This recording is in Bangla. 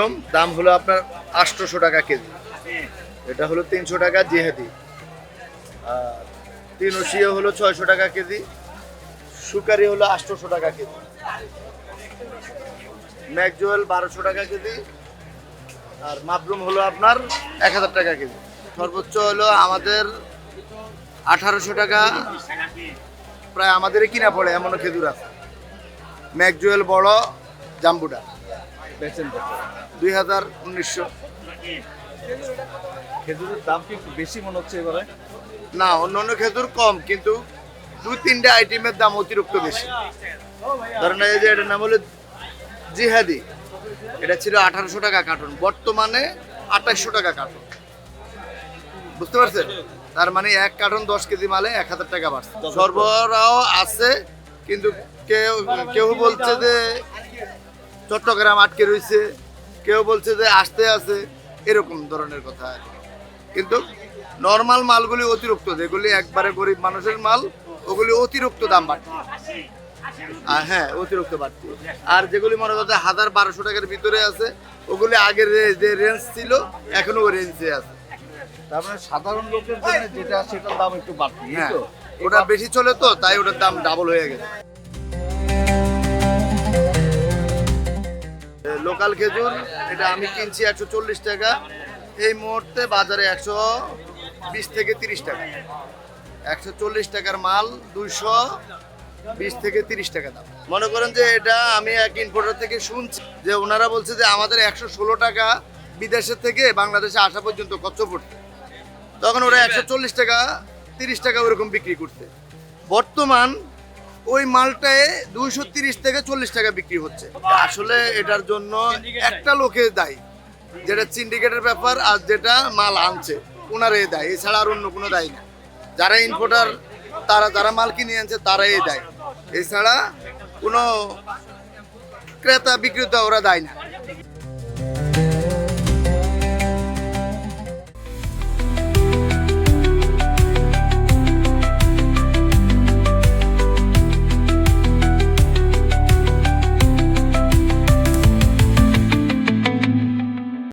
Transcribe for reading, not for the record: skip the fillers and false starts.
মাবরুম দাম হলো আপনার 800 টাকা কেজি। এটা হলো 300 টাকা জিহাদি। আর তিনশিও হলো 600 টাকা কেজি। সুকারি হলো 800 টাকা কেজি। ম্যাকজুয়েল 1200 টাকা কেজি। আর মাবরুম হলো আপনার 1000 টাকা কেজি। সর্বোচ্চ হলো আমাদের 1800 টাকা, প্রায় আমাদেরই কিনা পড়ে এমনও খেজুর আছে। ম্যাকজুয়েল বড় জাম্বুটা বেচেন কত? 2000-1900। খেজুরের দাম কি একটু বেশি মনে হচ্ছে এবারে? না, অন্যান্য খেজুর কম, কিন্তু 2-3টা আইটেমের দাম অতিরিক্ত বেশি। ধরেন এই যে এটার নাম হলো জিহাদি, এটা ছিল 1800 টাকা কার্টন, বর্তমানে 2800 টাকা কার্টন। বুঝতে পারছেন? তার মানে এক কার্টন 10 কেজি মালে 1000 টাকা বাড়ছে। সরবরাহ আছে, কিন্তু কেউ কেউ বলছে যে চট্টগ্রাম আটকে রয়েছে, কেউ বলছে যে আসতে আছে, এরকম ধরনের কথা আর কি। কিন্তু নর্মাল মালগুলি অতিরিক্ত, যেগুলি একবারে গরিব মানুষের মাল, ওগুলি অতিরিক্ত দাম বাড়ছে। আর হ্যাঁ, অতিরিক্ত বাড়ছে। আর যেগুলি মনে করতে 1000-1200 টাকার ভিতরে আছে, ওগুলি আগের যে রেঞ্জ ছিল এখনো ওই রেঞ্জে আছে। তার মানে সাধারণ লোকের জন্য যেটা সেটার দাম একটু বাড়তি, এই হ্যাঁ, তো? ওটা বেশি চলে তো, তাই ওটার দাম ডাবল হয়ে গেছে। লোকাল খেজুর এটা আমি কিনছি 140 টাকা, এই মুহূর্তে বাজারে 120 থেকে 30 টাকা। 140 টাকার মাল 220 থেকে 30 টাকা দাম। মনে করেন যে এটা আমি এক ইম্পোর্টার থেকে শুনছি যে ওনারা বলছে যে আমাদের 116 টাকা বিদেশের থেকে বাংলাদেশে আসা পর্যন্ত খরচ পড়ছে, তখন ওরা 140 টাকা 30 টাকা ওরকম বিক্রি করতে। বর্তমান ওই মালটায় 230 থেকে 40 টাকা বিক্রি হচ্ছে। আসলে এটার জন্য একটা লোকে দায়ী, যেটা সিন্ডিকেটের ব্যাপার, আর যেটা মাল আনছে ওনারাই দায়ী, এছাড়া আর অন্য কোনো দায়ী না। যারা ইম্পোর্টার, যারা মাল কিনে আনছে তারাই দায়ী, এছাড়া কোনো ক্রেতা বিক্রেতা ওরা দায়ী না।